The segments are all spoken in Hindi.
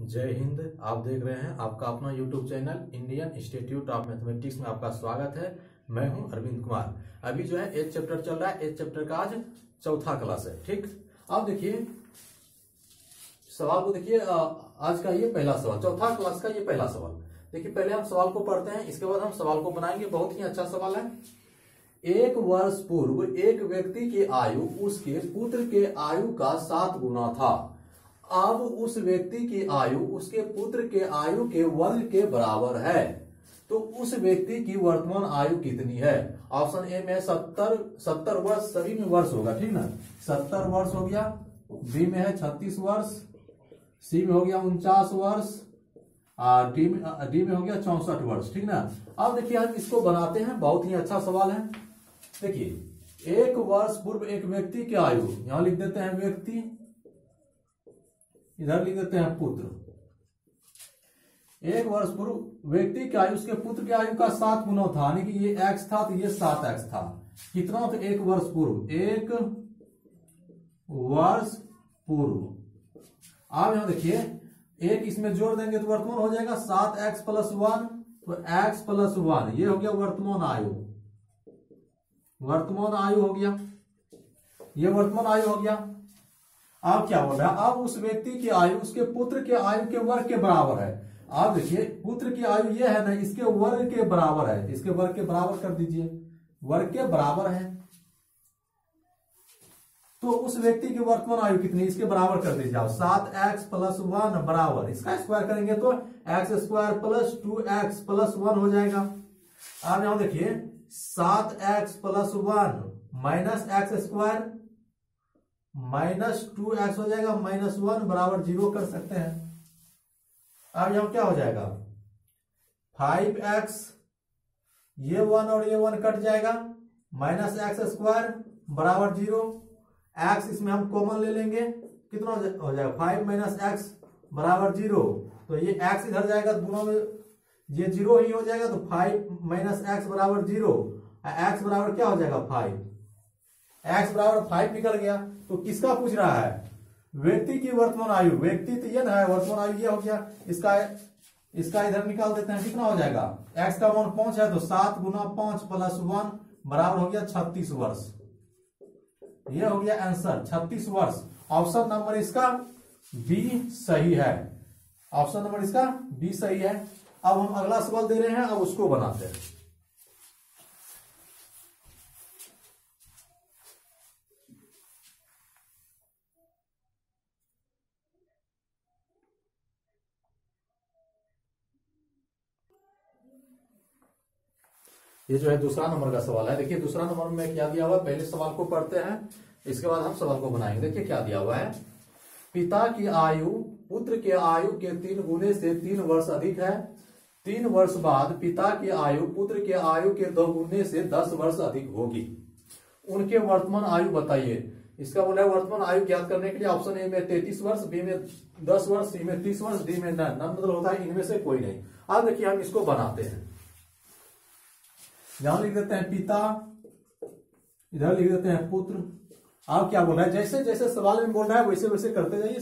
जय हिंद। आप देख रहे हैं आपका अपना YouTube channel Indian institute of mathematics में आपका स्वागत है। मैं हूं अरविंद कुमार। अभी जो है 8th चैप्टर चल रहा है। 8th चैप्टर का आज चौथा क्लास है। ठीक, अब देखिए सवाल को देखिए। आज का ये पहला सवाल, चौथा क्लास का ये पहला सवाल। देखिए पहले हम सवाल को पढ़ते हैं, इसके बाद हम सवाल को बनाएंगे। बहुत ही अच्छा सवाल है। 1 वर्ष पूर्व एक व्यक्ति की आयु उसके पुत्र के आयु का 7 गुना था। अब उस व्यक्ति की आयु उसके पुत्र के आयु के वर्ग के बराबर है, तो उस व्यक्ति की वर्तमान आयु कितनी है? ऑप्शन ए में 70 वर्ष, सभी में वर्ष होगा, ठीक ना। 70 वर्ष हो गया, बी में है 36 वर्ष, सी में हो गया 49 वर्ष, और डी में हो गया 64 वर्ष, ठीक ना। अब देखिए हम इसको बनाते हैं। बहुत ही अच्छा सवाल है। देखिए 1 वर्ष पूर्व एक व्यक्ति की आयु, यहां लिख देते हैं व्यक्ति, इधर लिख देते हैं पुत्र। 1 वर्ष पूर्व व्यक्ति की आयु उसके पुत्र की आयु का 7 गुना था, यानी कि ये x था तो ये 7x था। कितना था? 1 वर्ष पूर्व। 1 वर्ष पूर्व। अब यहां देखिए एक इसमें जोड़ देंगे तो वर्तमान हो जाएगा 7x + 1, तो x + 1 ये हो गया वर्तमान आयु। वर्तमान आयु हो गया, ये वर्तमान आयु हो गया। अब क्या बोल रहा है? अब उस व्यक्ति की आयु उसके पुत्र के आयु के वर्ग के बराबर है। आप देखिए पुत्र की आयु ये है ना, इसके वर्ग के बराबर है। इसके वर्ग के बराबर कर दीजिए, वर्ग के बराबर है। तो उस व्यक्ति की वर्तमान आयु कितनी, इसके बराबर कर दीजिए आप। 7x + 1 बराबर, इसका स्क्वायर करेंगे तो x² + 2x + 1 हो जाएगा। अब यहां देखिए 7x + 1 - x² -2x हो जाएगा, -1 बराबर 0 कर सकते हैं। अब यहां क्या हो जाएगा? 5x, ये 1 और ये 1 कट जाएगा, -x² बराबर 0। x इसमें हम कॉमन ले लेंगे, कितना हो जाएगा? 5 - x बराबर 0। तो ये x इधर जाएगा, दोनों में ये 0 ही हो जाएगा, तो 5 - x बराबर 0। x बराबर क्या हो जाएगा? 5। x बराबर 5 निकल गया। तो किसका पूछ रहा है? व्यक्ति की वर्तमान आयु। व्यक्ति तो ये ना है, वर्तमान आयु ये हो गया। इसका इधर निकाल देते हैं, कितना हो जाएगा? x का मान 5 है, तो 7 गुना 5 + 1 बराबर हो गया 36 वर्ष। ये हो गया आंसर, 36 वर्ष। ऑप्शन नंबर इसका बी सही है। ऑप्शन नंबर इसका बी सही है। अब हम अगला सवाल दे रहे हैं, अब उसको बनाते हैं। ये जो है दूसरा नंबर का सवाल है। देखिए दूसरा नंबर में क्या दिया हुआ है, पहले सवाल को पढ़ते हैं, इसके बाद हम सवाल को बनाएंगे। देखिए क्या दिया हुआ है। पिता की आयु पुत्र के आयु के 3 गुने से 3 वर्ष अधिक है। 3 वर्ष बाद पिता की आयु पुत्र के आयु के 2 गुने से 10 वर्ष अधिक होगी। उनके वर्तमान आयु बताइए। इसका बोला है वर्तमान आयु ज्ञात करने के लिए ऑप्शन ए में 33 वर्ष, बी में 10 वर्ष, सी में 30 वर्ष, डी में नन मतलब होता है इनमें से कोई नहीं। अब देखिए हम इसको बनाते हैं। यहां लिख देते हैं पिता, इधर लिख देते हैं पुत्र। आप क्या बोल रहे हैं? जैसे जैसे सवाल में बोल रहा है वैसे वैसे करते जाइए,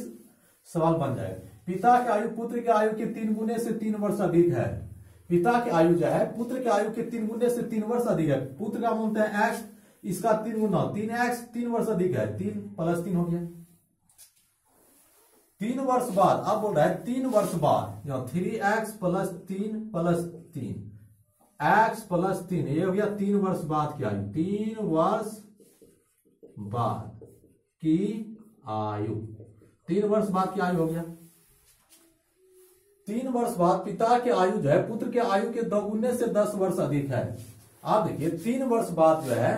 सवाल बन जाएगा। पिता की आयु पुत्र की आयु के 3 गुने से 3 वर्ष अधिक है। पिता की आयु जो है पुत्र की आयु के 3 गुने से 3 वर्ष अधिक है। पुत्र का बोलते हैं x, इसका 3 गुना 3x, 3 वर्ष अधिक है। 3 + 3 हो गया। 3 वर्ष बाद, अब बोल रहा है 3 वर्ष बाद, 3x + 3 + 3 x + 3, ये हो गया 3 वर्ष बाद की आयु। 3 वर्ष बाद की आयु, 3 वर्ष बाद की आयु हो गया। 3 वर्ष बाद पिता की आयु जो है पुत्र के आयु के 2 गुने से 10 वर्ष अधिक है। आप देखिए 3 वर्ष बाद जो है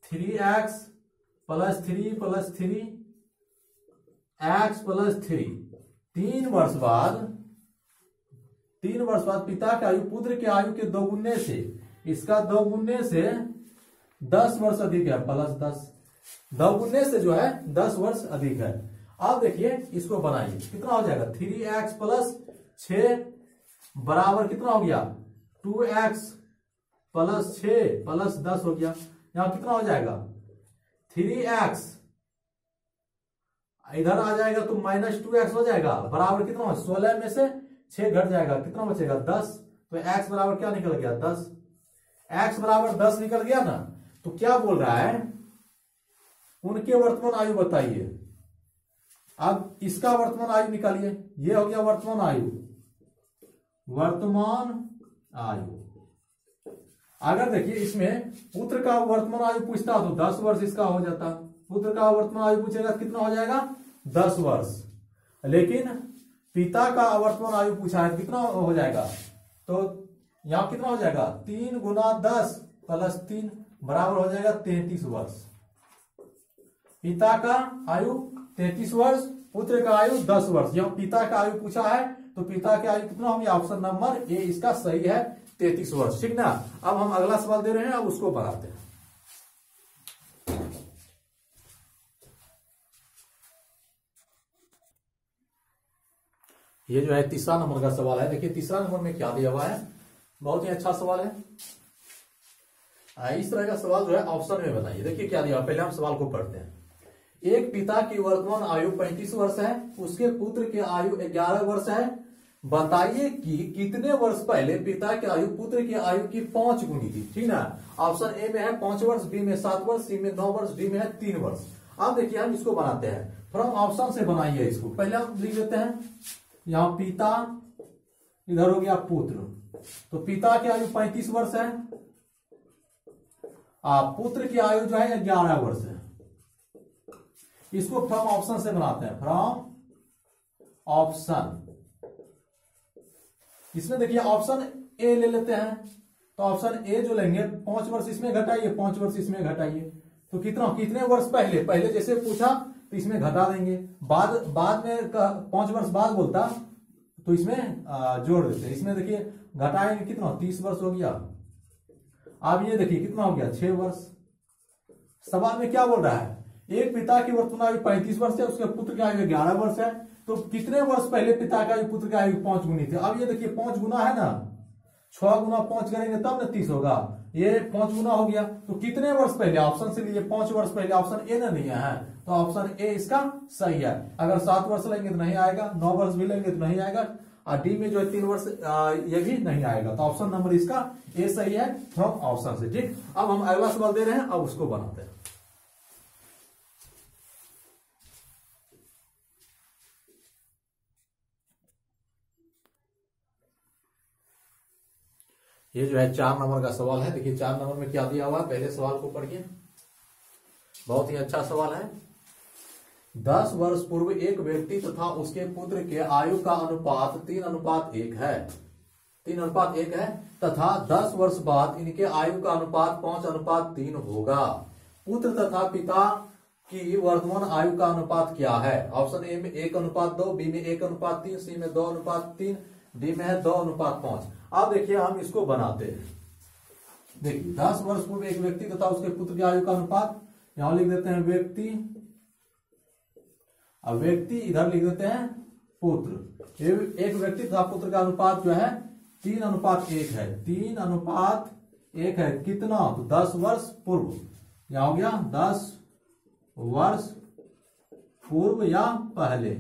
3x + 3 + 3 x + 3, 3 वर्ष बाद पिता की आयु पुत्र की आयु के 2 गुने से, इसका 2 गुने से 10 वर्ष अधिक है, +10। 2 गुने से जो है 10 वर्ष अधिक है। अब देखिए इसको बनाइए, कितना हो जाएगा? 3x + 6 बराबर कितना हो गया? 2x + 6 + 10 हो गया। यहां कितना हो जाएगा? 3x इधर आ जाएगा तो -2x हो जाएगा, बराबर कितना, 16 में से 6 घट जाएगा, कितना बचेगा 10। तो x बराबर क्या निकल गया 10, x बराबर 10 निकल गया ना। तो क्या बोल रहा है, उनके वर्तमान आयु बताइए। अब इसका वर्तमान आयु निकालिए, ये हो गया वर्तमान आयु, वर्तमान आयु। अगर देखिए इसमें पुत्र का वर्तमान आयु पूछता तो 10 वर्ष इसका हो जाता, पुत्र का वर्तमान आयु पूछेगा कितना हो जाएगा 10 वर्ष। लेकिन पिता का वर्तमान आयु पूछा है कितना हो जाएगा, तो यहां कितना हो जाएगा 3 गुना 10 प्लस 3 बराबर हो जाएगा 33 वर्ष। पिता का आयु 33 वर्ष, पुत्र का आयु 10 वर्ष। यहां पिता का आयु पूछा है तो पिता की आयु कितना होगी, ऑप्शन नंबर ए इसका सही है 33 वर्ष। ठीक ना। अब हम अगला सवाल दे रहे हैं, अब उसको बढ़ाते हैं। ये जो है तीसरा नंबर का सवाल है। देखिए तीसरा नंबर में क्या दिया हुआ है, बहुत ही अच्छा सवाल है। इस तरह का सवाल जो है ऑप्शन में बताइए। देखिए क्या दिया, पहले हम सवाल को पढ़ते हैं। एक पिता की वर्तमान आयु 35 वर्ष है, उसके पुत्र की आयु 11 वर्ष है। बताइए कि कितने वर्ष पहले पिता की आयु पुत्र की आयु की 5 गुनी थी। ठीक ना। ऑप्शन ए में है 5 वर्ष, बी में 7 वर्ष, सी में 9 वर्ष, डी में है 3 वर्ष। अब देखिए हम इसको बनाते हैं, फ्रॉम ऑप्शन से बनाइए इसको। पहले हम लिख देते हैं, यहां पिता, इधर हो गया पुत्र। तो पिता की आयु 35 वर्ष है, पुत्र की आयु जो है 11 वर्ष है। इसको फ्रॉम ऑप्शन से बनाते हैं, फ्रॉम ऑप्शन। इसमें देखिए ऑप्शन ए ले लेते हैं, तो ऑप्शन ए जो लेंगे 5 वर्ष इसमें घटाइए, 5 वर्ष इसमें घटाइए, तो कितने वर्ष पहले जैसे पूछा तो इसमें घटा देंगे। बाद में 5 वर्ष बाद बोलता तो इसमें जोड़ देते हैं। इसमें देखिए घटाएंगे कितना, 30 वर्ष हो गया। अब ये देखिए कितना हो गया 6 वर्ष। सवाल में क्या बोल रहा है, एक पिता की वर्तमान आयु 35 वर्ष है, उसके पुत्र की आयु 11 वर्ष है। तो कितने वर्ष पहले पिता का आयु पुत्र की आयु 5 गुनी थी। अब ये देखिए 5 गुना है ना, 6 गुना 5 करेंगे तब ना 30 होगा, ये 5 गुना हो गया। तो कितने वर्ष पहले, ऑप्शन से लिए 5 वर्ष पहले, ऑप्शन ए ना नहीं है, तो ऑप्शन ए इसका सही है। अगर 7 वर्ष लेंगे तो नहीं आएगा, 9 वर्ष भी लेंगे तो नहीं आएगा, और डी में जो है 3 वर्ष ये भी नहीं आएगा। तो ऑप्शन नंबर इसका ए सही है फ्रॉम ऑप्शन से। ठीक। अब हम अगला सवाल दे रहे हैं, अब उसको बनाते हैं। ये जो है 4 नंबर का सवाल है। देखिए 4 नंबर में क्या दिया हुआ है, पहले सवाल को पढ़िए, बहुत ही अच्छा सवाल है। 10 वर्ष पूर्व एक व्यक्ति तथा उसके पुत्र के आयु का अनुपात 3:1 है, 3:1 है, तथा 10 वर्ष बाद इनके आयु का अनुपात 5:3 होगा। पुत्र तथा पिता की वर्तमान आयु का अनुपात क्या है। ऑप्शन ए में 1:2, बी में 1:3, सी में 2:3, डी में है 2:5। अब देखिए हम इसको बनाते हैं। देखिए 10 वर्ष पूर्व एक व्यक्ति तथा उसके पुत्र की आयु का अनुपात, यहां लिख देते हैं व्यक्ति, अब व्यक्ति इधर लिख देते हैं पुत्र। एक व्यक्ति तथा पुत्र का अनुपात जो है 3:1 है, 3:1 है। कितना, तो 10 वर्ष पूर्व, यहां हो गया 10 वर्ष पूर्व या पहले।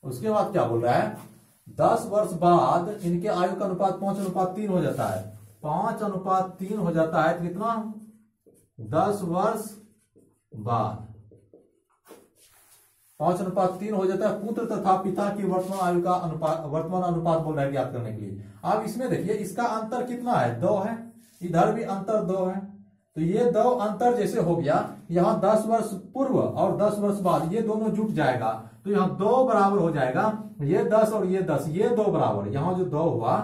उसके बाद क्या बोल रहा है, 10 वर्ष बाद इनके आयु का अनुपात 5:3 हो जाता है, 5:3 हो जाता है। तो कितना, 10 वर्ष बाद 5:3 हो जाता है। पुत्र तथा पिता की वर्तमान आयु का अनुपात, वर्तमान अनुपात बोल रहा है ज्ञात करने के लिए। अब इसमें देखिए इसका अंतर कितना है, 2 है, इधर भी अंतर 2 है। तो ये 2 अंतर जैसे हो गया, यहां 10 वर्ष पूर्व और 10 वर्ष बाद ये दोनों जुट जाएगा, तो यहां 2 बराबर हो जाएगा। ये 10 और ये 10, ये 2 बराबर, यहां जो 2 हुआ,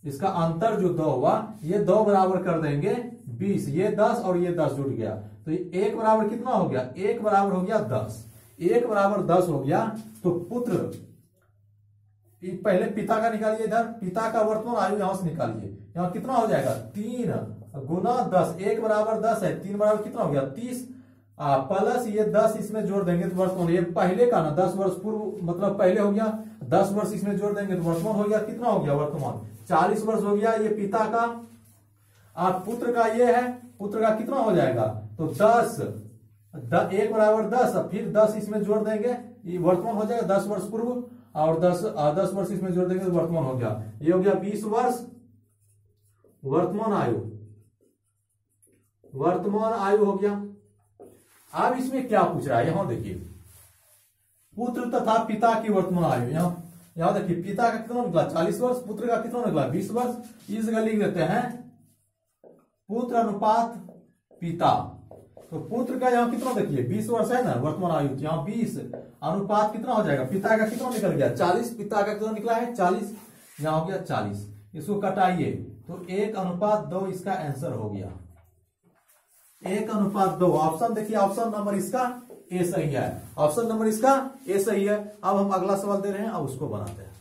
इसका अंतर जो 2 हुआ, ये 2 बराबर कर देंगे 20, ये 10 और ये 10 जुट गया, तो 1 बराबर कितना हो गया, 1 बराबर हो गया 10, 1 बराबर 10 हो गया। तो पुत्र, पहले पिता का निकालिए, इधर पिता का वर्तमान आयु यहां से निकालिए, यहां कितना हो जाएगा 3 गुना 10, 1 बराबर 10 है, 3 बराबर कितना हो गया 30, प्लस ये 10 इसमें जोड़ देंगे तो वर्तमान, ये पहले का ना 10 वर्ष पूर्व मतलब पहले हो गया, 10 वर्ष इसमें जोड़ देंगे तो वर्तमान हो गया, कितना हो गया वर्तमान 40 वर्ष हो गया। ये पिता का, पुत्र का ये है, पुत्र का कितना हो जाएगा, तो 10 1 बराबर 10, फिर 10 इसमें जोड़ देंगे, ये वर्तमान हो जाएगा 10 वर्ष पूर्व, और 10 वर्ष इसमें जोड़ देंगे तो वर्तमान हो गया, ये हो गया 20 वर्ष वर्तमान आयु, वर्तमान आयु हो गया। अब इसमें क्या पूछ रहा है, यहां देखिए पुत्र तथा पिता की वर्तमान आयु, यहां देखिए पिता का कितना निकला 40 वर्ष, पुत्र का कितना निकला 20 वर्ष। इस जगह लिख देते हैं पुत्र अनुपात पिता, तो पुत्र का यहाँ कितना देखिए 20 वर्ष है ना वर्तमान आयु, यहाँ 20 अनुपात कितना हो जाएगा, पिता का कितना निकल गया 40, पिता का कितना निकला है 40, यहाँ हो गया 40, इसको कटाइए तो 1:2 इसका आंसर हो गया, 1:2। ऑप्शन देखिए, ऑप्शन नंबर इसका ए सही है, ऑप्शन नंबर इसका ए सही है। अब हम अगला सवाल दे रहे हैं, अब उसको बनाते हैं।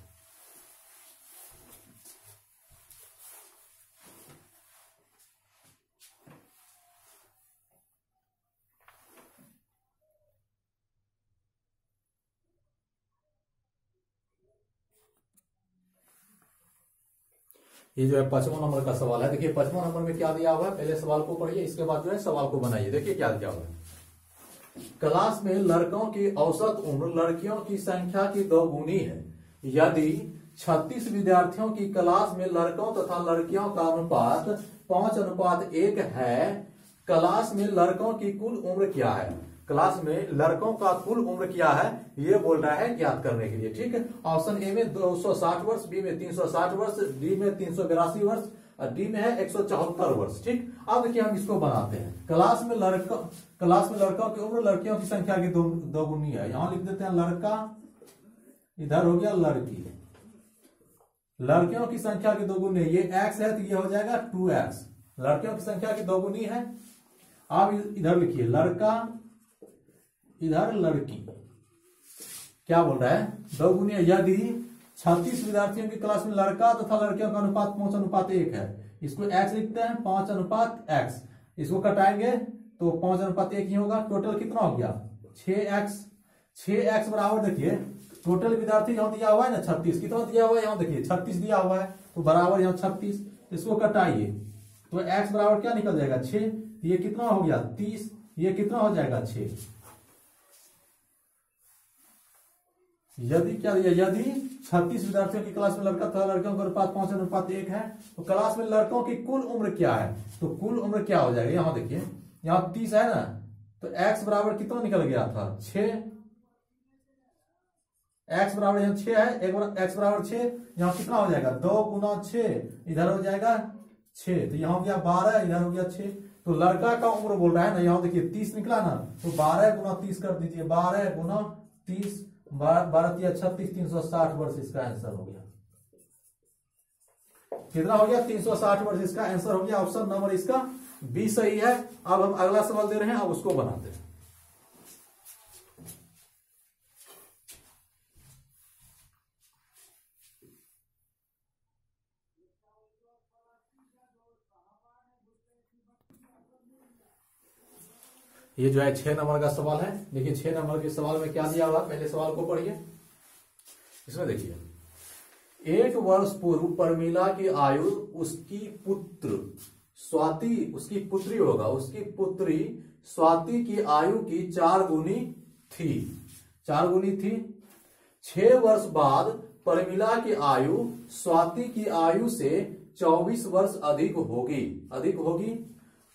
ये जो है 55 नंबर का सवाल है। देखिए 55 नंबर में क्या दिया हुआ है, पहले सवाल को पढ़िए, इसके बाद जो है सवाल को बनाइए। देखिए क्या दिया हुआ है, क्लास में लड़कों की औसत उम्र लड़कियों की संख्या की 2 गुनी है। यदि 36 विद्यार्थियों की क्लास में लड़कों तथा लड़कियों का अनुपात 5:1 है, क्लास में लड़कों की कुल उम्र क्या है। क्लास में लड़कों का कुल उम्र क्या है ये बोल रहा है ज्ञात करने के लिए। ठीक है, ऑप्शन ए में 260 वर्ष, बी में 360 वर्ष, डी में 382 वर्ष और डी में है 174 वर्ष। ठीक, अब देखिए हम इसको बनाते हैं। क्लास में लड़कों की उम्र लड़कियों की संख्या की 2 गुनी है। यहां लिख देते हैं लड़का, इधर हो गया लड़की, लड़कियों की संख्या की 2 गुनी है, ये x है तो ये हो जाएगा 2x, लड़कियों की संख्या की 2 गुनी है। अब इधर लिखिए लड़का, इधर लड़की, क्या बोल रहा है 2 गुनी है। यदि 36 विद्यार्थियों की क्लास में लड़का तथा लड़कियों का अनुपात 5:1 है, इसको x लिखते हैं 5:x, इसको कटाएंगे तो 5:1 ही होगा। टोटल कितना हो गया 6x, 6x बराबर देखिए टोटल विद्यार्थी यहां दिया हुआ है ना 36, कितना दिया हुआ है यहाँ देखिए 36 दिया हुआ है, तो बराबर यहाँ 36, इसको कटाइए तो x बराबर क्या निकल जाएगा 6, ये कितना हो गया 30, ये कितना हो जाएगा 6। यदि क्या दिया, यदि 36 विद्यार्थियों की क्लास में लड़का तथा लड़कियों का अनुपात 5:1 है, तो क्लास में लड़कों की कुल उम्र क्या है, तो कुल उम्र क्या हो जाएगा, यहां देखिए यहाँ 30 है ना, तो x बराबर कितना निकल गया था 6, x बराबर यहाँ 6 है, x बराबर 6, यहाँ कितना हो जाएगा 2 गुना 6, इधर हो जाएगा 6, तो यहाँ हो गया 12, इधर हो गया 6। तो लड़का का उम्र बोल रहा है ना, यहाँ देखिए 30 निकला ना, तो 12 गुना 30 कर दीजिए, 12 गुना 30, 12 36, 360 वर्ष इसका आंसर हो गया। कितना हो गया 360 वर्ष इसका आंसर हो गया। ऑप्शन नंबर इसका बी सही है। अब हम अगला सवाल दे रहे हैं, अब उसको बनाते हैं। ये जो है 6 नंबर का सवाल है। देखिए 6 नंबर के सवाल में क्या दिया हुआ, पहले सवाल को पढ़िए। इसमें देखिए 1 वर्ष पूर्व प्रमीला की आयु उसकी पुत्र स्वाति, उसकी पुत्री होगा, उसकी पुत्री स्वाति की आयु की 4 गुनी थी, 4 गुनी थी। 6 वर्ष बाद प्रमीला की आयु स्वाति की आयु से 24 वर्ष अधिक होगी।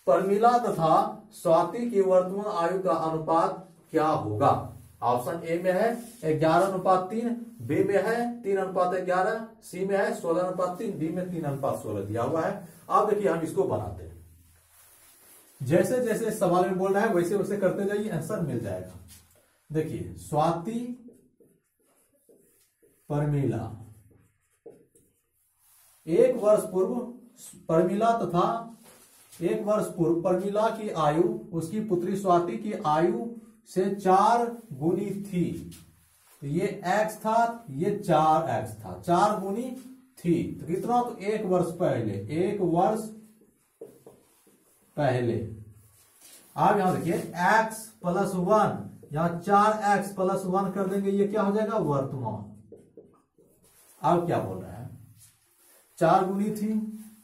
प्रमीला तथा स्वाति की वर्तमान आयु का अनुपात क्या होगा। ऑप्शन ए में है 11:3, बी में है 3:11, सी में है 16:3, डी में 3:16 दिया हुआ है। अब देखिए हम इसको बनाते हैं, जैसे जैसे सवाल में बोल रहा है वैसे वैसे करते जाइए, आंसर मिल जाएगा। देखिए स्वाति प्रमीला, 1 वर्ष पूर्व प्रमीला तथा 1 वर्ष पूर्व प्रमीला की आयु उसकी पुत्री स्वाति की आयु से 4 गुनी थी, तो ये x था, ये 4x था, 4 गुनी थी, तो कितना, तो 1 वर्ष पहले, 1 वर्ष पहले। अब यहां देखिए x + 1, यहां 4x + 1 कर देंगे, ये क्या हो जाएगा वर्तमान। अब क्या बोल रहा है 4 गुनी थी,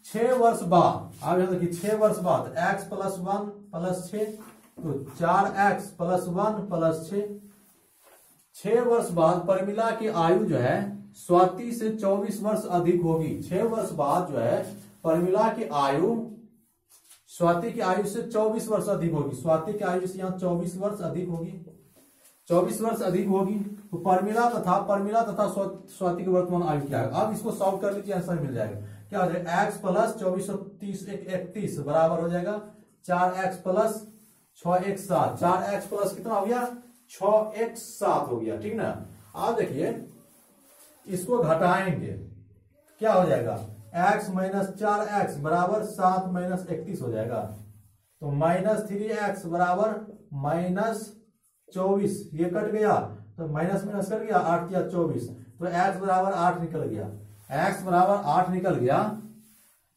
6 वर्ष बाद, अब यहां देखिए 6 वर्ष बाद x + 1 + 6, तो 4x + 1 + 6। 6 वर्ष बाद परमिला की आयु जो है स्वाति से 24 वर्ष अधिक होगी। 6 वर्ष बाद जो है परमिला की आयु स्वाति की आयु से 24 वर्ष अधिक होगी। स्वाति की आयु से यहाँ 24 वर्ष अधिक होगी। 24 वर्ष अधिक होगी तो परमिला तथा स्वाति की वर्तमान आयु क्या है। अब इसको सॉल्व कर लीजिए, आंसर मिल जाएगा। क्या हो जाएगा, x + 2430 31 बराबर हो जाएगा 4x + 6x 7। 4x प्लस कितना हो गया, 6x 7 हो गया, ठीक ना। अब देखिए इसको घटाएंगे, क्या हो जाएगा, x - 4x बराबर 7 - 31 हो जाएगा। तो -3x बराबर -24, ये कट गया तो माइनस कट गया, 8 या 24, तो x बराबर 8 निकल गया। x बराबर 8 निकल गया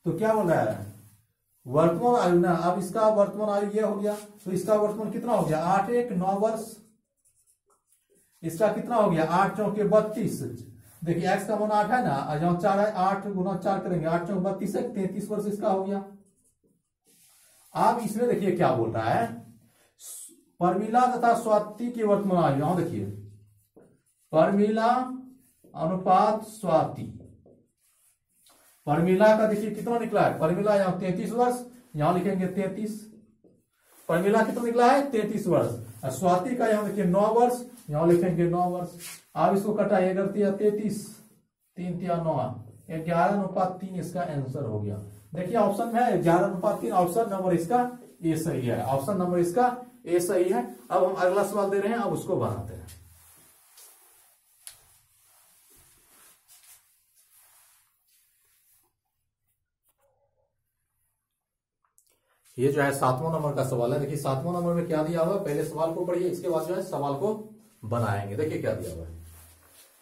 तो क्या बोल रहा है, वर्तमान आयु ना। अब इसका वर्तमान आयु ये हो गया तो इसका वर्तमान कितना हो गया, 8 1 9 वर्ष। इसका कितना हो गया, 8 चौके 32। देखिए x का मान 8 है ना, जहां 4 है 8 गुना 4 करेंगे, 8 चौक 32 है, 33 वर्ष इसका हो गया। अब इसमें देखिए क्या बोल रहा है, परमिला तथा स्वाति की वर्तमान आयु। यहां देखिए परमिला अनुपात स्वाति, परमिला का देखिए कितना निकला है, परमिला यहां 33 वर्ष, यहां लिखेंगे 33। परमिला कितना निकला है, 33 वर्ष। स्वाति का यहां देखिए 9 वर्ष, यहां लिखेंगे 9 वर्ष। अब इसको कटाइए, 33 3 3 9, 11/3 इसका आंसर हो गया। देखिए ऑप्शन में है 11/3, ऑप्शन नंबर इसका ए सही है। ऑप्शन नंबर इसका ए सही है। अब हम अगला सवाल दे रहे हैं, अब उसको बनाते हैं। ये जो है 7वां नंबर का सवाल है। देखिए 7वां नंबर में क्या दिया हुआ है, पहले सवाल को पढ़िए, इसके बाद जो है सवाल को बनाएंगे। देखिए क्या दिया हुआ है,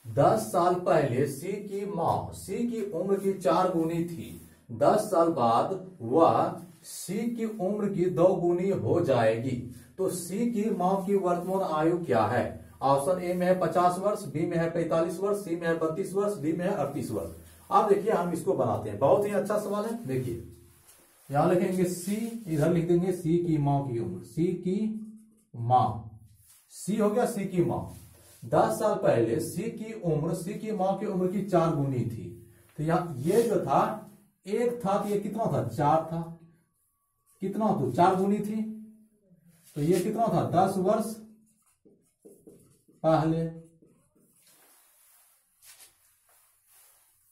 10 साल पहले सी की मां सी की उम्र की 4 गुनी थी। 10 साल बाद वह सी की उम्र की 2 गुनी हो जाएगी। तो सी की मां की वर्तमान आयु क्या है। ऑप्शन ए में है 50 वर्ष, बी में है 45 वर्ष, सी में है 32 वर्ष, डी में है 38 वर्ष। अब देखिए हम इसको बनाते हैं, बहुत ही अच्छा सवाल है। देखिए यहां लिखेंगे सी, इधर लिख देंगे सी की मां की उम्र, सी की मां, सी हो गया सी की मां। 10 साल पहले सी की उम्र सी की मां की उम्र की 4 गुनी थी। तो यहां ये जो था एक था, तो ये कितना था, 4 था। कितना तो 4 गुनी थी, तो ये कितना था, 10 वर्ष पहले।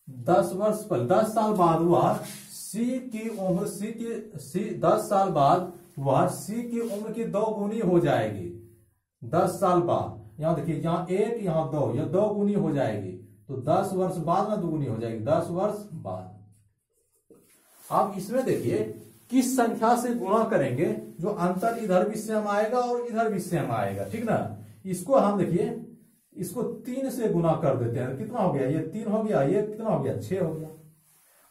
10 वर्ष पहले, 10 साल बाद वह सी की उम्र 10 साल बाद वह सी की उम्र की 2 गुनी हो जाएगी। 10 साल बाद यहां देखिए, यहां 1 यहां 2, यह 2 गुनी हो जाएगी। तो 10 वर्ष बाद ना 2 गुनी हो जाएगी, 10 वर्ष बाद। अब इसमें देखिए किस संख्या से गुणा करेंगे, जो अंतर इधर भी सेम आएगा और इधर भी सेम आएगा, ठीक ना। इसको हम देखिए इसको 3 से गुना कर देते हैं। कितना हो गया, ये 3 हो गया, ये कितना हो गया, 6 हो गया।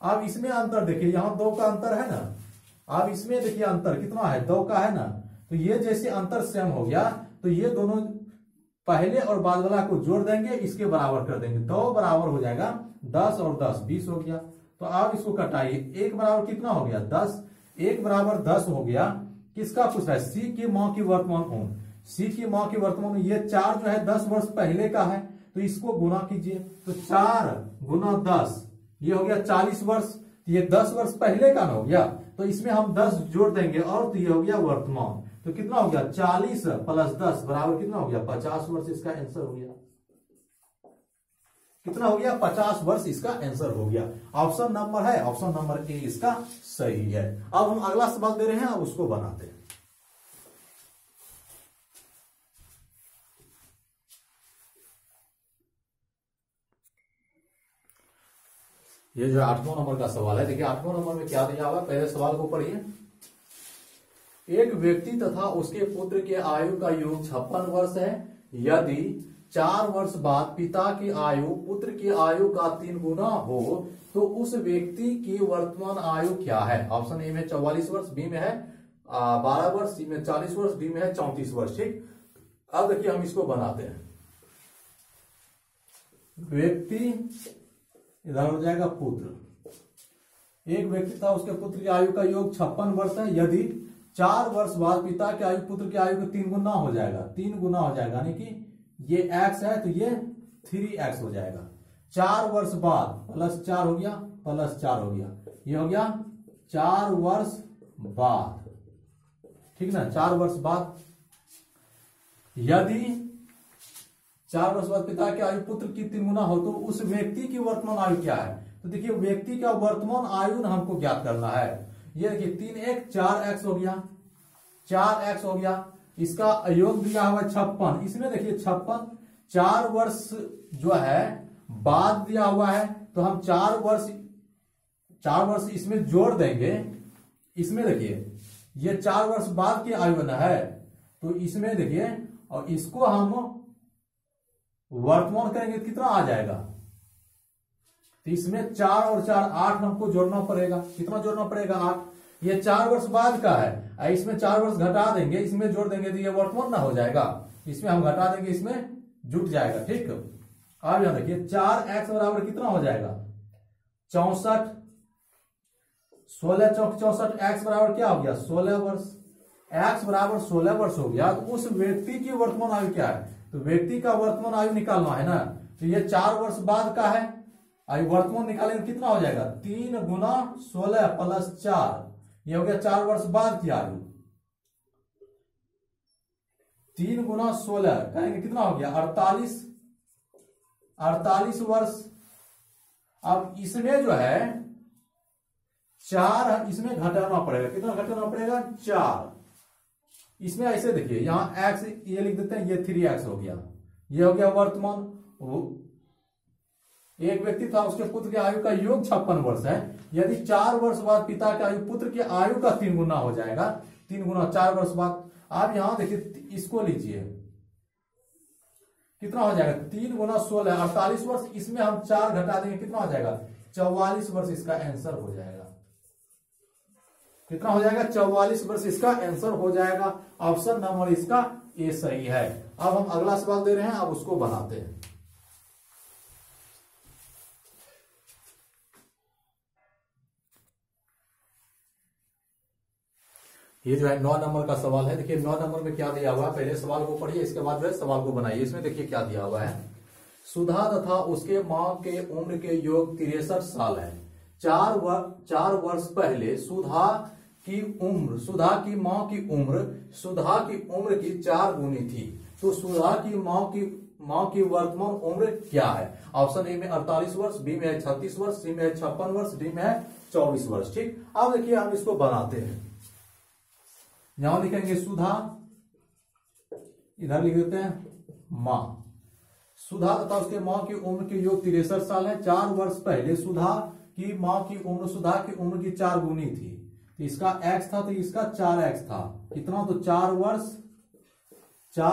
अब इसमें अंतर देखिए, यहां 2 का अंतर है ना। अब इसमें देखिए अंतर कितना है, 2 का है ना। तो ये जैसे अंतर सेम हो गया, तो ये दोनों पहले और बाद वाला को जोड़ देंगे, इसके बराबर कर देंगे, 2 बराबर हो जाएगा 10 और 10 20 हो गया। तो आप इसको कटाइए, 1 बराबर कितना हो गया, 10, 1 बराबर 10 हो गया। किसका पूछ रहा है, सी की मां की वर्तमान उम्र। सी की मां की वर्तमान, ये 4 जो है 10 वर्ष पहले का है, तो इसको गुना कीजिए। तो 4 गुना 10, ये हो गया 40 वर्ष। ये 10 वर्ष पहले का ना हो गया, तो इसमें हम 10 जोड़ देंगे और तो ये हो गया वर्तमान। तो कितना हो गया, 40 + 10 बराबर कितना हो गया, 50 वर्ष इसका आंसर हो गया। कितना हो गया, 50 वर्ष इसका आंसर हो गया। ऑप्शन नंबर है, ऑप्शन नंबर ए इसका सही है। अब हम अगला सवाल दे रहे हैं, अब उसको बनाते हैं। ये जो 8वां नंबर का सवाल है। देखिए 8वां नंबर में क्या दिया हुआ है, पहले सवाल को पढ़िए। एक व्यक्ति तथा उसके पुत्र के आयु का योग 56 वर्ष है। यदि 4 वर्ष बाद पिता की आयु पुत्र की आयु का 3 गुना हो, तो उस व्यक्ति की वर्तमान आयु क्या है। ऑप्शन ए में 44 वर्ष, बी में है 12 वर्ष, सी में 40 वर्ष, डी में है 34 वर्ष। ठीक, अब देखिए हम इसको बनाते हैं। व्यक्ति इधर हो जाएगा पुत्र, एक व्यक्ति था उसके पुत्र की आयु का योग 56 वर्ष है। यदि 4 वर्ष बाद पिता की आयु पुत्र की आयु का 3 गुना हो जाएगा, 3 गुना हो जाएगा, यानी कि ये x है तो ये 3x हो जाएगा। 4 वर्ष बाद प्लस 4 हो गया, प्लस 4 हो गया, ये हो गया 4 वर्ष बाद, ठीक ना। 4 वर्ष बाद यदि 4 वर्ष बाद पिता की आयु पुत्र की 3 गुना हो तो उस व्यक्ति की वर्तमान आयु क्या है? तो देखिए व्यक्ति का वर्तमान आयु हमको ज्ञात करना है। ये देखिए 3 1 4x हो गया, 4x हो गया, इसका योग दिया हुआ 56, इसमें देखिए 56, 4 वर्ष जो है बाद दिया हुआ है तो हम 4 वर्ष इसमें जोड़ देंगे। इसमें देखिए ये 4 वर्ष बाद की आयु ना है तो इसमें देखिए, और इसको हम वर्तमान करेंगे कितना आ जाएगा, तो इसमें 4 और 4 8 हमको जोड़ना पड़ेगा। कितना जोड़ना पड़ेगा? 8। ये 4 वर्ष बाद का है, इसमें 4 वर्ष घटा देंगे, इसमें जोड़ देंगे तो ये वर्तमान ना हो जाएगा, इसमें हम घटा देंगे, इसमें जुट जाएगा, ठीक। अब यहां देखिए 4x बराबर कितना हो जाएगा 64, 16 चौक 64, x बराबर क्या हो गया 16 वर्ष, x बराबर 16 वर्ष हो गया। तो उस व्यक्ति की वर्तमान आयु क्या है? तो व्यक्ति का वर्तमान आयु निकालना है ना, तो ये 4 वर्ष बाद का है, आयु वर्तमान निकालेंगे कितना हो जाएगा 3 गुना 16 प्लस 4, ये हो गया 4 वर्ष बाद की आयु। 3 गुना 16 कहेंगे कितना हो गया 48 वर्ष। अब इसमें जो है 4 इसमें घटाना पड़ेगा, कितना घटाना पड़ेगा 4। इसमें ऐसे देखिए यहां x ये लिख देते हैं, ये 3x हो गया, ये हो गया वर्तमान। एक व्यक्ति था, उसके पुत्र की आयु का योग 56 वर्ष है। यदि 4 वर्ष बाद पिता की आयु पुत्र की आयु का 3 गुना हो जाएगा, 3 गुना 4 वर्ष बाद। आप यहां देखिए इसको लीजिए कितना हो जाएगा 3 गुना 16 48 वर्ष, इसमें हम 4 घटा देंगे कितना हो जाएगा 44 वर्ष, इसका आंसर हो जाएगा। कितना हो जाएगा 44 वर्ष इसका आंसर हो जाएगा। ऑप्शन नंबर इसका ए सही है। अब हम अगला सवाल दे रहे हैं, अब उसको बनाते हैं। ये जो है 9 नंबर का सवाल है। देखिए 9 नंबर में क्या दिया हुआ है, पहले सवाल को पढ़िए, इसके बाद जो है सवाल को बनाइए। इसमें देखिए क्या दिया हुआ है, सुधा तथा उसके मां के उम्र के योग 63 साल है। 4 वर्ष पहले सुधा की मां की उम्र की 4 गुनी थी। तो सुधा की मां की वर्तमान उम्र क्या है? ऑप्शन ए में 48 वर्ष, बी में है 36 वर्ष, सी में है 56 वर्ष, डी में है 24 वर्ष, ठीक। अब देखिए हम इसको बनाते हैं। यहां लिखेंगे सुधा, इधर लिख देते हैं मां। सुधा तथा उसके मां की उम्र के योग 63 साल है। 4 वर्ष पहले सुधा की उम्र की 4 गुनी थी। तो इसका x था तो इसका 4x था। कितना? तो 4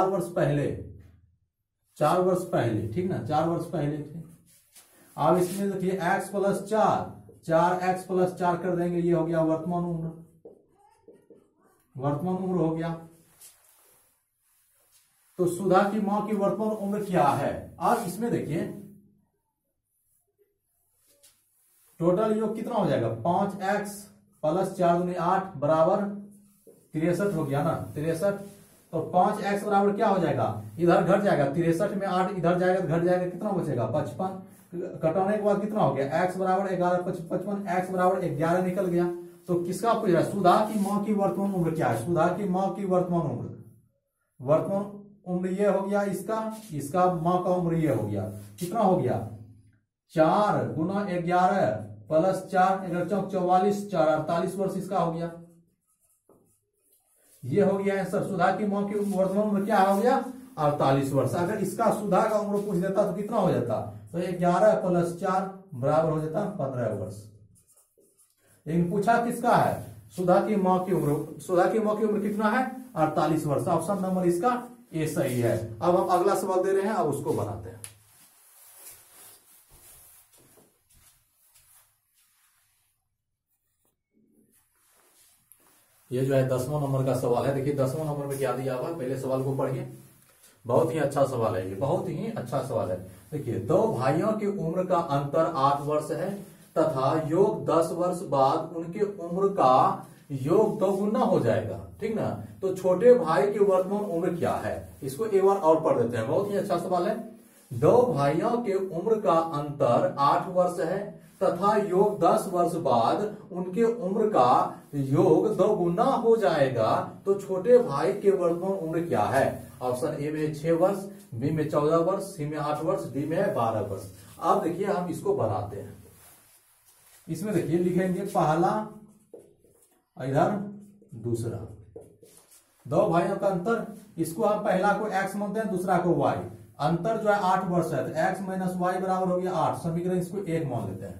वर्ष पहले, ठीक ना, 4 वर्ष पहले थे। अब इसमें देखिए x प्लस 4x प्लस 4 कर देंगे, ये हो गया वर्तमान उम्र हो गया। तो सुधा की मां की वर्तमान उम्र क्या है? अब इसमें देखिए टोटल योग कितना हो जाएगा 5x प्लस 4 दूनी 8 बराबर 63 हो गया ना, 63। तो 5x बराबर क्या हो जाएगा, इधर घट जाएगा, 63 में 8 इधर जाएगा तो घट जाएगा, कितना बचेगा 55। कटाने के बाद कितना हो गया x बराबर 11 55, x बराबर 11 निकल गया। तो किसका पूछ रहा है? सुधा की मां की वर्तमान उम्र क्या है? सुधा की मां की वर्तमान उम्र ये हो गया, इसका मां का उम्र ये हो गया। कितना हो गया 4 गुना 11 प्लस 4 11 चौक 44, 4 48 वर्ष इसका हो गया। ये हो गया आंसर। सुधा की मां की वर्तमान उम्र क्या हो गया 48 वर्ष। अगर इसका सुधा का उम्र पूछ देता तो कितना हो जाता? तो 11 प्लस 4 बराबर हो जाता 15 वर्ष। लेकिन पूछा किसका है? सुधा की मां की उम्र। सुधा की मां की उम्र कितना है 48 वर्ष। ऑप्शन नंबर इसका ए सही है। अब हम अगला सवाल दे रहे हैं, अब उसको बनाते हैं। ये जो है 10वां नंबर का सवाल है। देखिए 10वां नंबर में क्या दिया हुआ है, पहले सवाल को पढ़िए। बहुत ही अच्छा सवाल है, ये बहुत ही अच्छा सवाल है। देखिए 2 भाइयों की उम्र का अंतर 8 वर्ष है तथा योग 10 वर्ष बाद उनके उम्र का योग दोगुना हो जाएगा, ठीक ना। तो छोटे भाई की वर्तमान उम्र क्या है, इसको एक बार और पढ़ देते हैं। बहुत ही अच्छा सवाल है। दो भाइयों के उम्र का अंतर 8 वर्ष है तथा योग 10 वर्ष बाद उनके उम्र का योग दोगुना हो जाएगा, तो छोटे भाई के वर्तमान उम्र क्या है। ऑप्शन ए में 6 वर्ष, बी में 14 वर्ष, सी में 8 वर्ष, डी में 12 वर्ष। अब देखिए हम इसको बनाते हैं। इसमें देखिए लिखेंगे पहला, इधर दूसरा। दो भाइयों का अंतर, इसको हम पहला को x मानते हैं, दूसरा को y। अंतर जो है 8 वर्ष है, तो x माइनस वाई बराबर हो गया 8। समीकरण इसको 1 मान लेते हैं।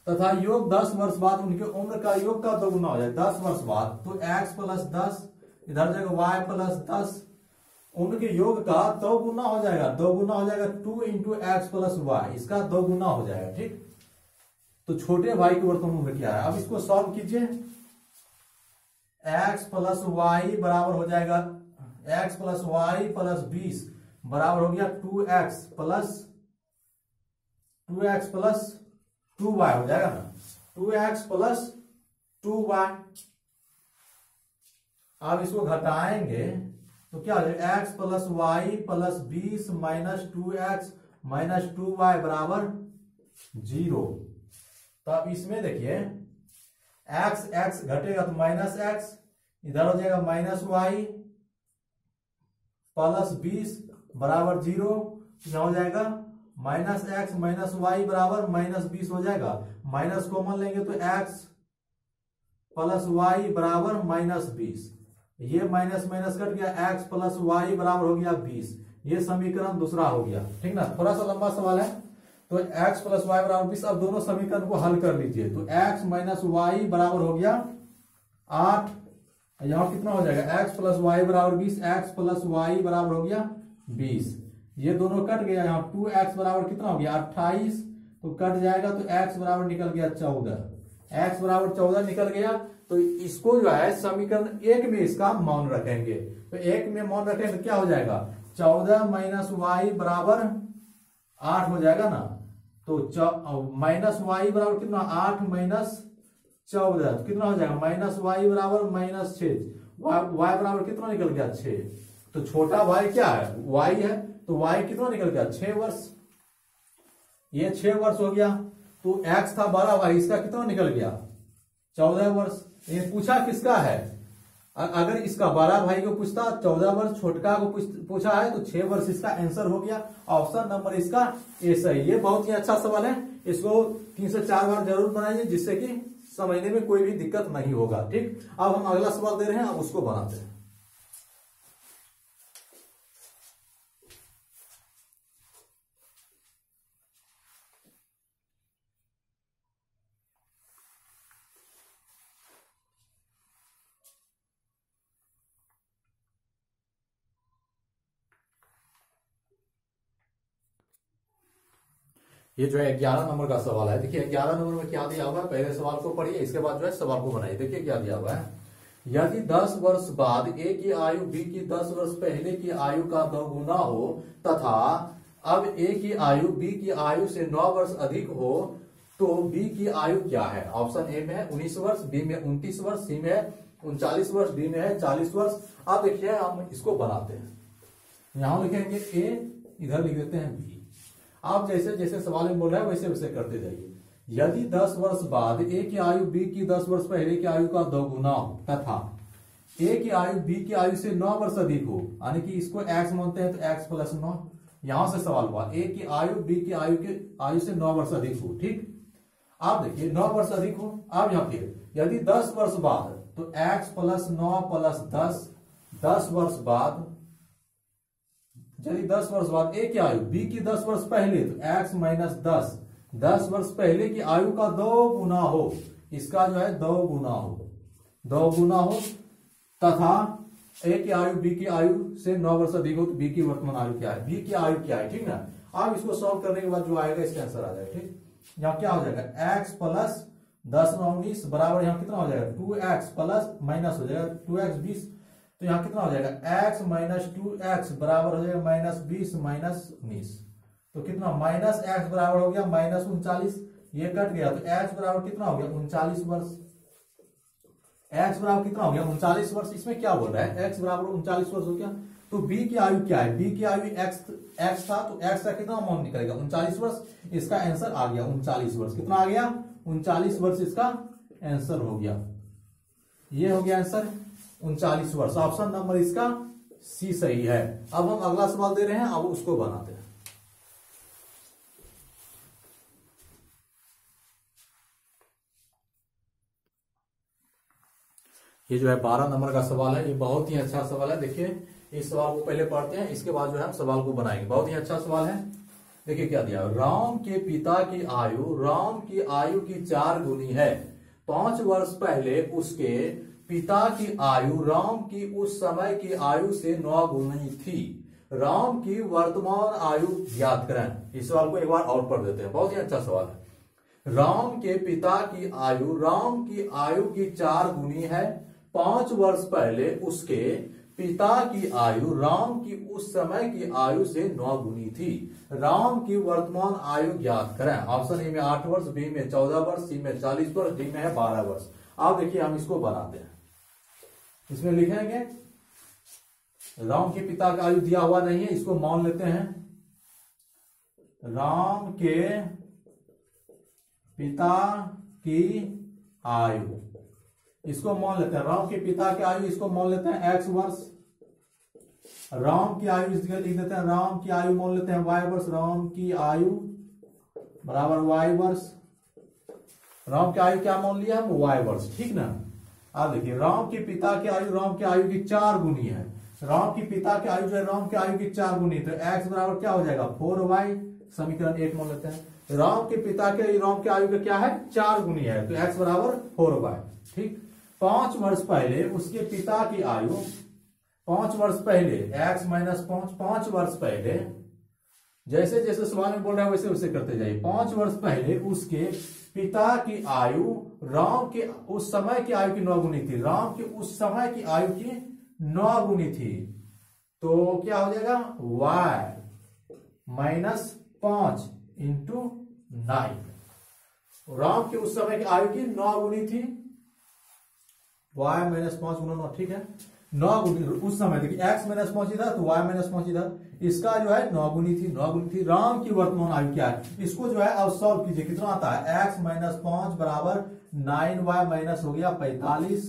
तथा योग 10 वर्ष बाद उनके उम्र का योग का दोगुना हो जाए 10 वर्ष बाद, तो x प्लस 10, इधर जाएगा y प्लस 10। उम्र के योग का दोगुना हो जाएगा, 2 इंटू एक्स प्लस वाई, इसका दोगुना हो जाएगा, ठीक। तो छोटे भाई की वर्तमान उम्र क्या है। अब इसको सॉल्व कीजिए। x प्लस वाई बराबर हो जाएगा, x प्लस वाई प्लस 20 बराबर हो गया 2x प्लस 2y हो जाएगा ना, 2x प्लस 2y। अब इसको घटाएंगे तो क्या हो जाएगा, x plus y plus 20 minus 2x minus 2y बराबर 0। तो अब इसमें देखिए x घटेगा तो माइनस x, इधर हो जाएगा माइनस वाई प्लस 20 बराबर 0। यहां हो जाएगा माइनस एक्स माइनस वाई बराबर माइनस 20 हो जाएगा। माइनस कॉमन लेंगे तो x प्लस वाई बराबर माइनस 20। ये माइनस माइनस कट गया, x प्लस वाई बराबर हो गया 20। ये समीकरण दूसरा हो गया, ठीक ना। थोड़ा सा लंबा सवाल है, तो x प्लस वाई बराबर 20। अब दोनों समीकरण को हल कर लीजिए, तो x माइनस वाई बराबर हो गया 8। यहां कितना हो जाएगा, x प्लस वाई बराबर 20, x प्लस वाई बराबर हो गया 20। ये दोनों कट गया, यहाँ 2x बराबर कितना हो गया 28, तो कट जाएगा, तो x बराबर निकल गया 14। x बराबर 14 निकल गया, तो इसको जो है समीकरण 1 में इसका मान रखेंगे। तो 1 में मान रखेंगे तो क्या हो जाएगा, 14 माइनस वाई बराबर 8 हो जाएगा ना। तो माइनस वाई बराबर कितना, 8 माइनस 14, तो कितना हो जाएगा, माइनस वाई बराबर माइनस 6। वाई बराबर कितना निकल गया 6। तो छोटा भाई क्या है, y है, तो y कितना निकल गया 6 वर्ष। ये 6 वर्ष हो गया। तो x था 12 भाई, इसका कितना निकल गया 14 वर्ष। ये पूछा किसका है, अगर इसका 12 भाई को पूछता 14 वर्ष, छोटका को पूछा है तो 6 वर्ष, इसका आंसर हो गया ऑप्शन नंबर इसका ए सही। ये बहुत ही अच्छा सवाल है, इसको 3 से 4 बार जरूर बनाइए, जिससे कि समझने में कोई भी दिक्कत नहीं होगा, ठीक। अब हम अगला सवाल दे रहे हैं, अब उसको बनाते हैं। ये जो है 11 नंबर का सवाल है। देखिए 11 नंबर में क्या दिया हुआ है, पहले सवाल को पढ़िए, इसके बाद जो है सवाल को बनाइए। देखिए क्या दिया हुआ है, यदि 10 वर्ष बाद a की आयु b की 10 वर्ष पहले की आयु का दोगुना हो तथा अब a की आयु b की आयु से 9 वर्ष अधिक हो, तो b की आयु क्या है। ऑप्शन ए में है 19 वर्ष, बी में 29 वर्ष, सी में है 39 वर्ष, डी में है 40 वर्ष। अब देखिए हम इसको बनाते हैं। यहां लिखेंगे a, इधर लिख देते हैं b। आप जैसे जैसे सवाल में बोल रहे हैं वैसे वैसे करते जाइए। यदि 10 वर्ष बाद a की आयु b की 10 वर्ष पहले की आयु का दोगुना हो तथा a की आयु b की आयु से 9 वर्ष अधिक हो, यानी कि इसको x मानते हैं तो x प्लस 9। यहां से सवाल हुआ a की आयु b की आयु से 9 वर्ष अधिक हो, ठीक। आप देखिए 9 वर्ष अधिक हो। अब यहाँ फिर यदि 10 वर्ष बाद, तो x प्लस 9 प्लस 10 वर्ष बाद, यदि 10 वर्ष बाद a की आयु b की 10 वर्ष पहले, तो x माइनस 10 वर्ष पहले की आयु का 2 गुना हो, इसका जो है 2 गुना हो तथा a की आयु b की आयु से 9 वर्ष अधिक हो, तो b की वर्तमान आयु क्या है, b की आयु क्या है, ठीक ना। अब इसको सॉल्व करने के बाद जो आएगा इसका आंसर आ जाएगा, ठीक। यहाँ क्या हो जाएगा, x प्लस 10 19 बराबर यहाँ कितना हो जाएगा 2x प्लस माइनस हो जाएगा 2x 20, तो यहाँ कितना हो जाएगा x माइनस 2x बराबर हो जाएगा माइनस 20 माइनस 19, तो कितना माइनस x बराबर हो गया माइनस 39। ये कट गया तो x बराबर कितना हो गया 39 वर्ष। एक्स बराबर कितना हो गया 39 वर्ष। इसमें क्या बोल रहा है, एक्स बराबर 39 वर्ष हो गया। तो बी की आयु क्या है, बी की आयु एक्स था, तो एक्स का कितना अमाउंट निकलेगा 39 वर्ष। इसका आंसर आ गया 39 वर्ष। कितना आ गया 39 वर्ष इसका आंसर हो गया। ये हो गया आंसर 39 वर्ष। ऑप्शन नंबर इसका सी सही है। अब हम अगला सवाल दे रहे हैं, अब उसको बनाते हैं। ये जो है 12 नंबर का सवाल है। ये बहुत ही अच्छा सवाल है। देखिए इस सवाल को पहले पढ़ते हैं, इसके बाद जो है हम सवाल को बनाएंगे। बहुत ही अच्छा सवाल है। देखिए क्या दिया, राम के पिता की आयु राम की आयु की 4 गुनी है। 5 वर्ष पहले उसके पिता की आयु राम की उस समय की आयु से 9 गुनी थी। राम की वर्तमान आयु ज्ञात करें। इस सवाल को एक बार और पढ़ देते हैं, बहुत ही अच्छा सवाल है। राम के पिता की आयु राम की आयु की 4 गुनी है। 5 वर्ष पहले उसके पिता की आयु राम की उस समय की आयु से 9 गुनी थी। राम की वर्तमान आयु ज्ञात करें। ऑप्शन ए में 8 वर्ष, बी में 14 वर्ष, सी में 40 वर्ष, डी में है 12 वर्ष। अब देखिए हम इसको बनाते हैं। इसमें लिखेंगे राम के पिता का आयु दिया हुआ नहीं है, इसको मान लेते हैं। राम के पिता की आयु, इसको मान लेते हैं। राम के पिता की आयु इसको मान लेते हैं x वर्ष। राम की आयु इस जगह लिख देते हैं, राम की आयु मान लेते हैं y वर्ष। राम की आयु बराबर y वर्ष। राम की आयु क्या मान लिया हम, y वर्ष, ठीक ना। अब देखिए राम के पिता की आयु राम की आयु की 4 गुनी है। राम की पिता की आयु जो है राम की आयु की 4 गुनी, तो x बराबर क्या हो जाएगा 4y। समीकरण 1 मान लेते हैं। राम के पिता के राम की आयु का क्या है 4 गुनी है, तो x बराबर 4y, ठीक। 5 वर्ष पहले उसके पिता की आयु, 5 वर्ष पहले x माइनस 5 वर्ष पहले, जैसे जैसे सवाल में बोल रहा है वैसे वैसे करते जाइए। 5 वर्ष पहले उसके पिता की आयु राम के उस समय की आयु की 9 गुनी थी। राम की उस समय की आयु की 9 गुनी थी, तो क्या हो जाएगा y माइनस 5 इंटू 9। राम के उस समय की आयु की 9 गुनी थी, y माइनस 5 गुना 9, ठीक है। 9 गुनी उस समय, देखिए x माइनस 5 इधर तो y माइनस 5 इधर, इसका जो है 9 गुनी थी, 9 गुनी थी। राम की वर्तमान आयु क्या है, इसको जो है अब सॉल्व कीजिए। कितना आता है x माइनस 5 बराबर 9y माइनस हो गया 45।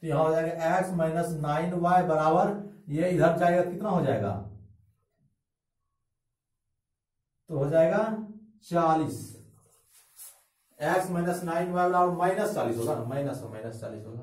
तो यहां हो जाएगा x माइनस 9y बराबर, ये इधर जाएगा कितना हो जाएगा, तो हो जाएगा 40। x माइनस 9y बराबर माइनस 40 होगा ना, माइनस 40 होगा।